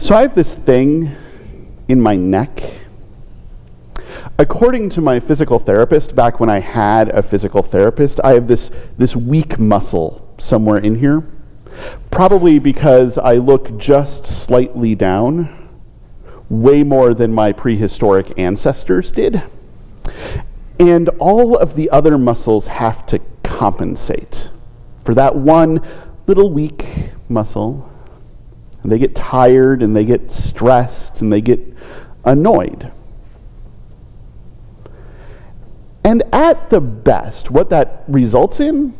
So I have this thing in my neck. According to my physical therapist, back when I had a physical therapist, I have this weak muscle somewhere in here. Probably because I look just slightly down, way more than my prehistoric ancestors did. And all of the other muscles have to compensate for that one little weak muscle. And they get tired, and they get stressed, and they get annoyed. And at the best, what that results in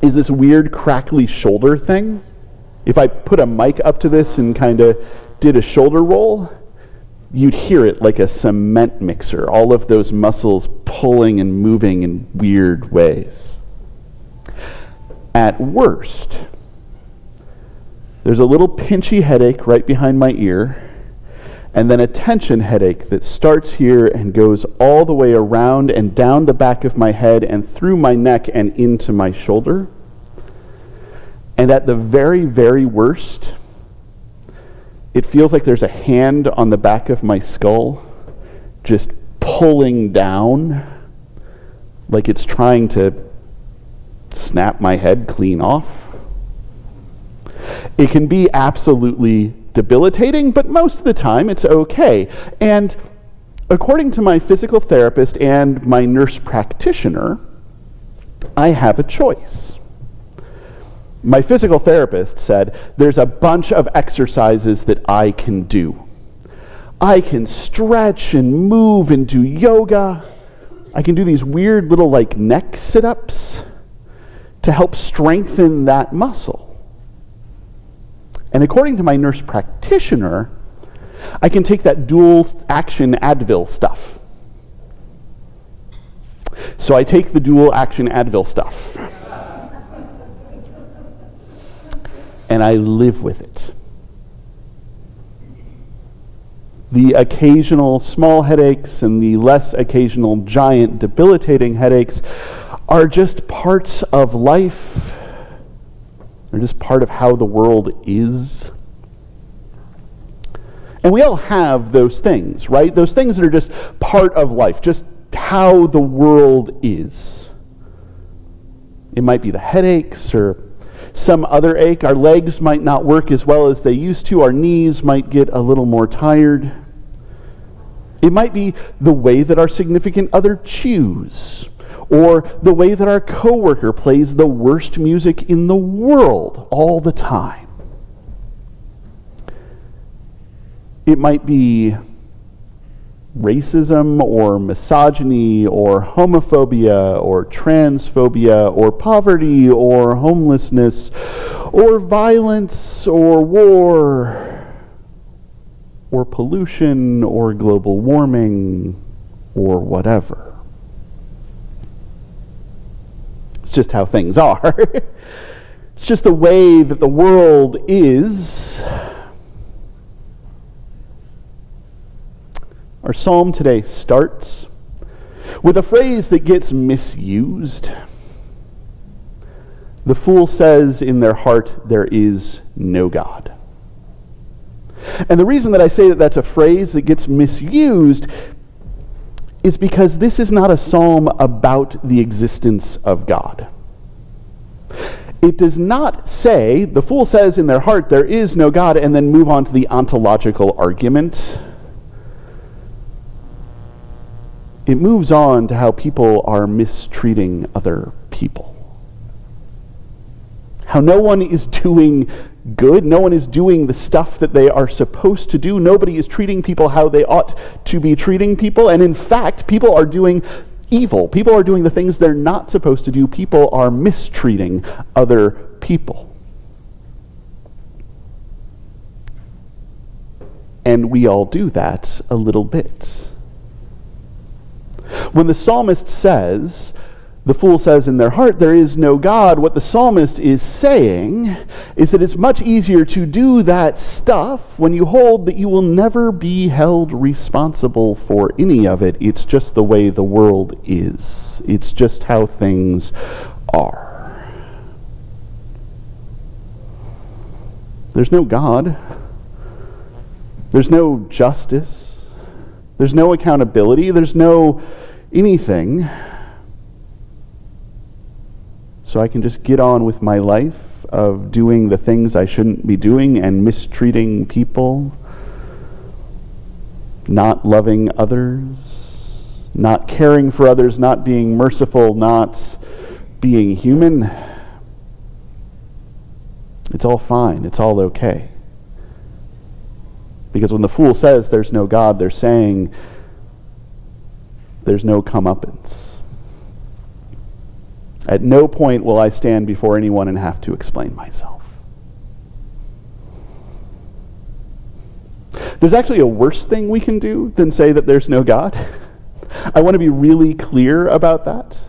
is this weird crackly shoulder thing. If I put a mic up to this and kind of did a shoulder roll, you'd hear it like a cement mixer, all of those muscles pulling and moving in weird ways. At worst, there's a little pinchy headache right behind my ear, and then a tension headache that starts here and goes all the way around and down the back of my head and through my neck and into my shoulder. And at the very, very worst, it feels like there's a hand on the back of my skull just pulling down, like it's trying to snap my head clean off. It can be absolutely debilitating, but most of the time it's okay. And according to my physical therapist and my nurse practitioner, I have a choice. My physical therapist said, there's a bunch of exercises that I can do. I can stretch and move and do yoga. I can do these weird little neck sit-ups to help strengthen that muscle. And according to my nurse practitioner, I can take that dual action Advil stuff. So I take the dual action Advil stuff. And I live with it. The occasional small headaches and the less occasional giant debilitating headaches are just parts of life. They're just part of how the world is. And we all have those things, right? Those things that are just part of life, just how the world is. It might be the headaches or some other ache. Our legs might not work as well as they used to. Our knees might get a little more tired. It might be the way that our significant other chews, or the way that our coworker plays the worst music in the world all the time. It might be racism or misogyny or homophobia or transphobia or poverty or homelessness or violence or war or pollution or global warming or whatever. It's just how things are. It's just the way that the world is. Our psalm today starts with a phrase that gets misused. The fool says in their heart, there is no God. And the reason that I say that that's a phrase that gets misused is because this is not a psalm about the existence of God. It does not say, the fool says in their heart, there is no God, and then move on to the ontological argument. It moves on to how people are mistreating other people. How no one is doing good, no one is doing the stuff that they are supposed to do. Nobody is treating people how they ought to be treating people. And in fact, people are doing evil. People are doing the things they're not supposed to do. People are mistreating other people. And we all do that a little bit. When the psalmist says, the fool says in their heart, there is no God, what the psalmist is saying is that it's much easier to do that stuff when you hold that you will never be held responsible for any of it. It's just the way the world is. It's just how things are. There's no God. There's no justice. There's no accountability. There's no anything. So I can just get on with my life of doing the things I shouldn't be doing and mistreating people, not loving others, not caring for others, not being merciful, not being human. It's all fine. It's all okay. Because when the fool says there's no God, they're saying there's no comeuppance. At no point will I stand before anyone and have to explain myself. There's actually a worse thing we can do than say that there's no God. I want to be really clear about that.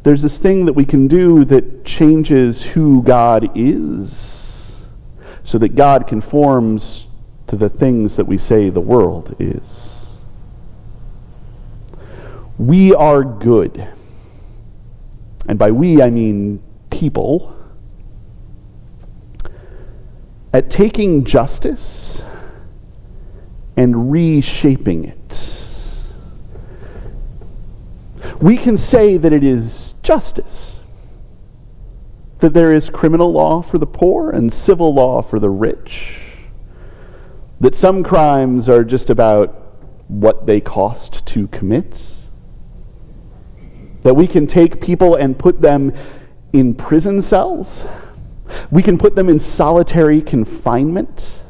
There's this thing that we can do that changes who God is, so that God conforms to the things that we say the world is. We are good. And by we, I mean people, at taking justice and reshaping it. We can say that it is justice, that there is criminal law for the poor and civil law for the rich, that some crimes are just about what they cost to commit, that we can take people and put them in prison cells. We can put them in solitary confinement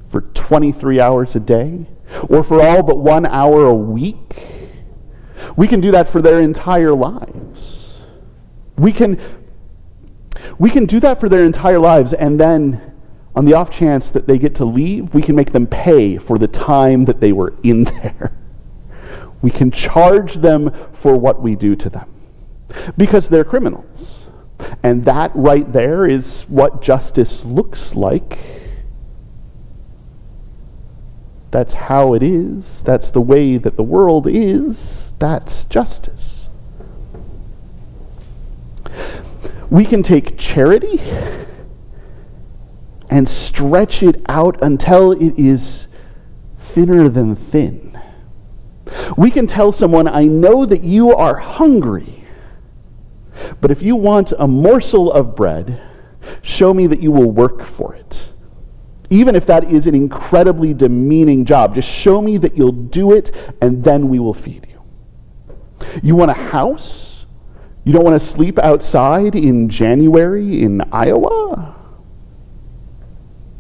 for 23 hours a day, or for all but 1 hour a week. We can do that for their entire lives. We can do that for their entire lives, and then on the off chance that they get to leave, we can make them pay for the time that they were in there. We can charge them for what we do to them because they're criminals. And that right there is what justice looks like. That's how it is. That's the way that the world is. That's justice. We can take charity and stretch it out until it is thinner than thin. We can tell someone, I know that you are hungry, but if you want a morsel of bread, show me that you will work for it. Even if that is an incredibly demeaning job, just show me that you'll do it, and then we will feed you. You want a house? You don't want to sleep outside in January in Iowa?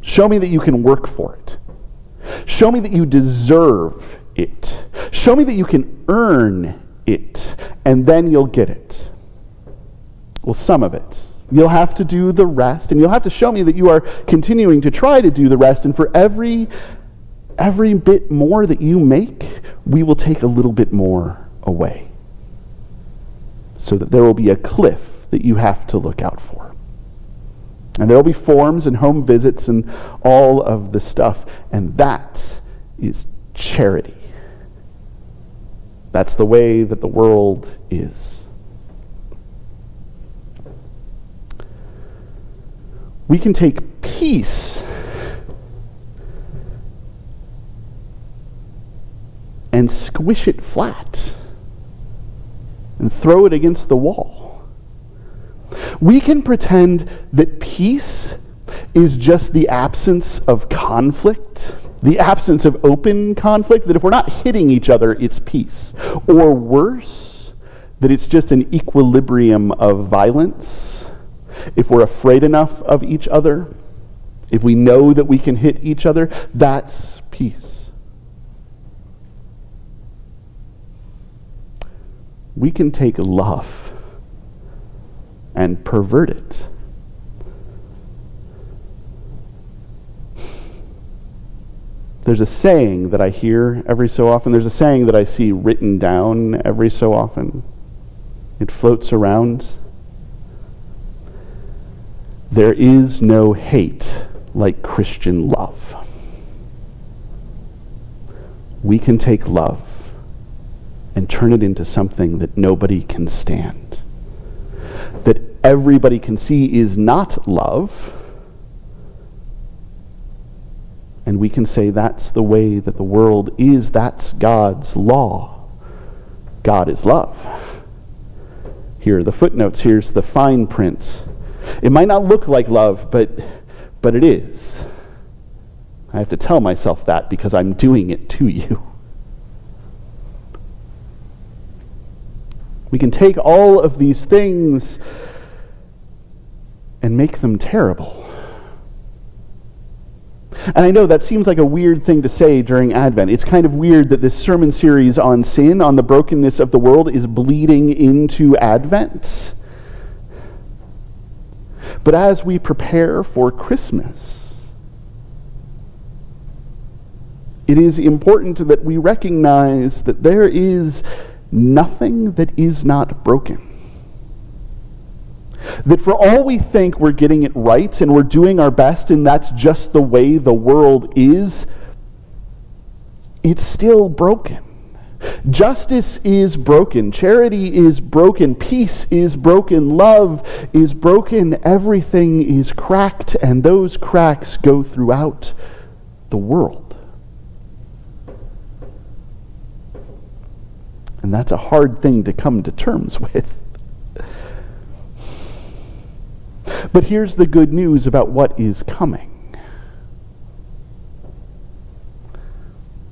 Show me that you can work for it. Show me that you deserve it. Show me that you can earn it, and then you'll get it. Well, some of it. You'll have to do the rest, and you'll have to show me that you are continuing to try to do the rest, and for every bit more that you make, we will take a little bit more away, so that there will be a cliff that you have to look out for. And there will be forms and home visits and all of the stuff, and that is charity. That's the way that the world is. We can take peace and squish it flat and throw it against the wall. We can pretend that peace is just the absence of conflict, the absence of open conflict, that if we're not hitting each other, it's peace. Or worse, that it's just an equilibrium of violence. If we're afraid enough of each other, if we know that we can hit each other, that's peace. We can take love and pervert it. There's a saying that I hear every so often. There's a saying that I see written down every so often. It floats around. There is no hate like Christian love. We can take love and turn it into something that nobody can stand, that everybody can see is not love, And we can say that's the way that the world is. That's God's law. God is love. Here are the footnotes. Here's the fine print. It might not look like love, but it is. I have to tell myself that because I'm doing it to you. We can take all of these things and make them terrible. And I know that seems like a weird thing to say during Advent. It's kind of weird that this sermon series on sin, on the brokenness of the world, is bleeding into Advent. But as we prepare for Christmas, it is important that we recognize that there is nothing that is not broken. That for all we think we're getting it right and we're doing our best and that's just the way the world is, it's still broken. Justice is broken. Charity is broken. Peace is broken. Love is broken. Everything is cracked, and those cracks go throughout the world. And that's a hard thing to come to terms with. But here's the good news about what is coming.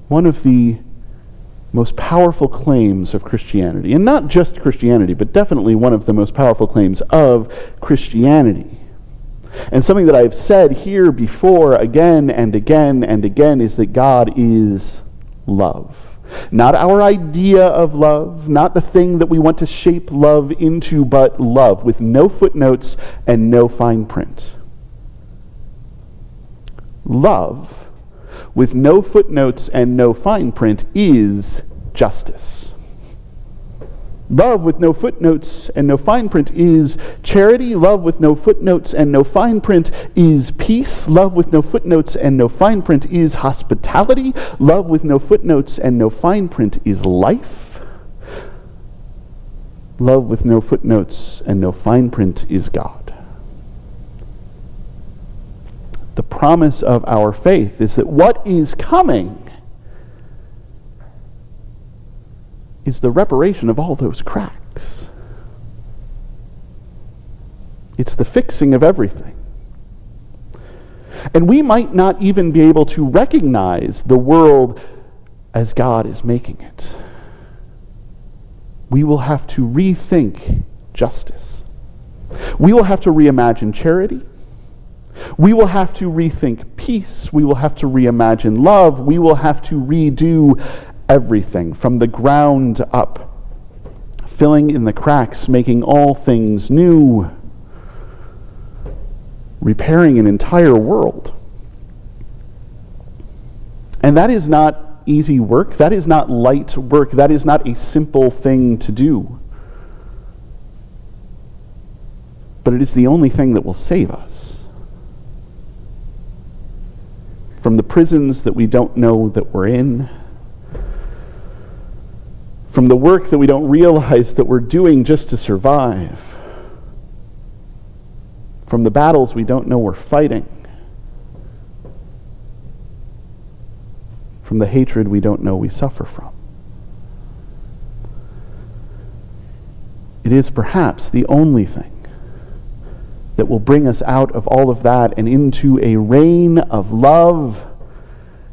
One of the most powerful claims of Christianity, and not just Christianity, but definitely one of the most powerful claims of Christianity, and something that I've said here before again and again and again, is that God is love. Not our idea of love, not the thing that we want to shape love into, but love, with no footnotes and no fine print. Love, with no footnotes and no fine print, is justice. Love with no footnotes and no fine print is charity. Love with no footnotes and no fine print is peace. Love with no footnotes and no fine print is hospitality. Love with no footnotes and no fine print is life. Love with no footnotes and no fine print is God. The promise of our faith is that what is coming is the reparation of all those cracks. It's the fixing of everything. And we might not even be able to recognize the world as God is making it. We will have to rethink justice. We will have to reimagine charity. We will have to rethink peace. We will have to reimagine love. We will have to redo everything from the ground up, filling in the cracks, making all things new, repairing an entire world. And that is not easy work. That is not light work. That is not a simple thing to do. But it is the only thing that will save us from the prisons that we don't know that we're in, from the work that we don't realize that we're doing just to survive, from the battles we don't know we're fighting, from the hatred we don't know we suffer from. It is perhaps the only thing that will bring us out of all of that and into a reign of love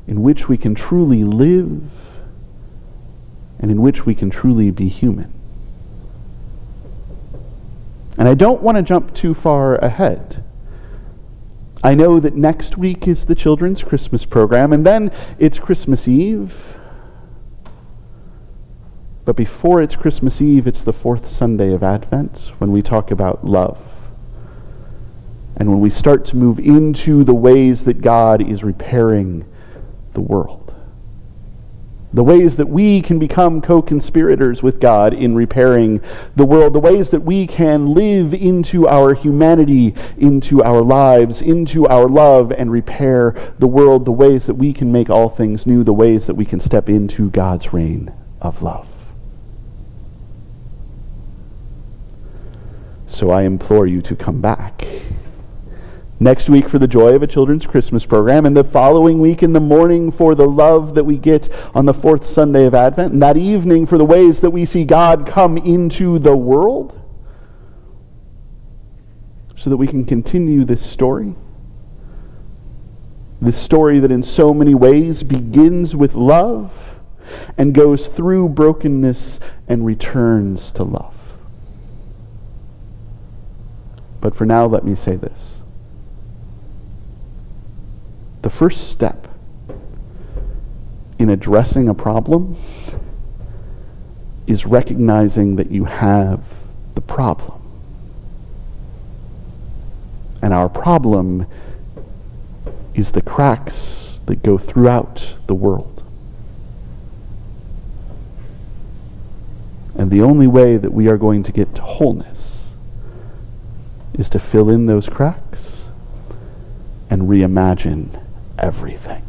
in which we can truly live and in which we can truly be human. And I don't want to jump too far ahead. I know that next week is the children's Christmas program, and then it's Christmas Eve. But before it's Christmas Eve, it's the fourth Sunday of Advent, when we talk about love. And when we start to move into the ways that God is repairing the world. The ways that we can become co-conspirators with God in repairing the world. The ways that we can live into our humanity, into our lives, into our love, and repair the world. The ways that we can make all things new. The ways that we can step into God's reign of love. So I implore you to come back. Next week for the joy of a children's Christmas program, and the following week in the morning for the love that we get on the fourth Sunday of Advent, and that evening for the ways that we see God come into the world, so that we can continue this story. This story that in so many ways begins with love and goes through brokenness and returns to love. But for now, let me say this. The first step in addressing a problem is recognizing that you have the problem. And our problem is the cracks that go throughout the world. And the only way that we are going to get to wholeness is to fill in those cracks and reimagine everything.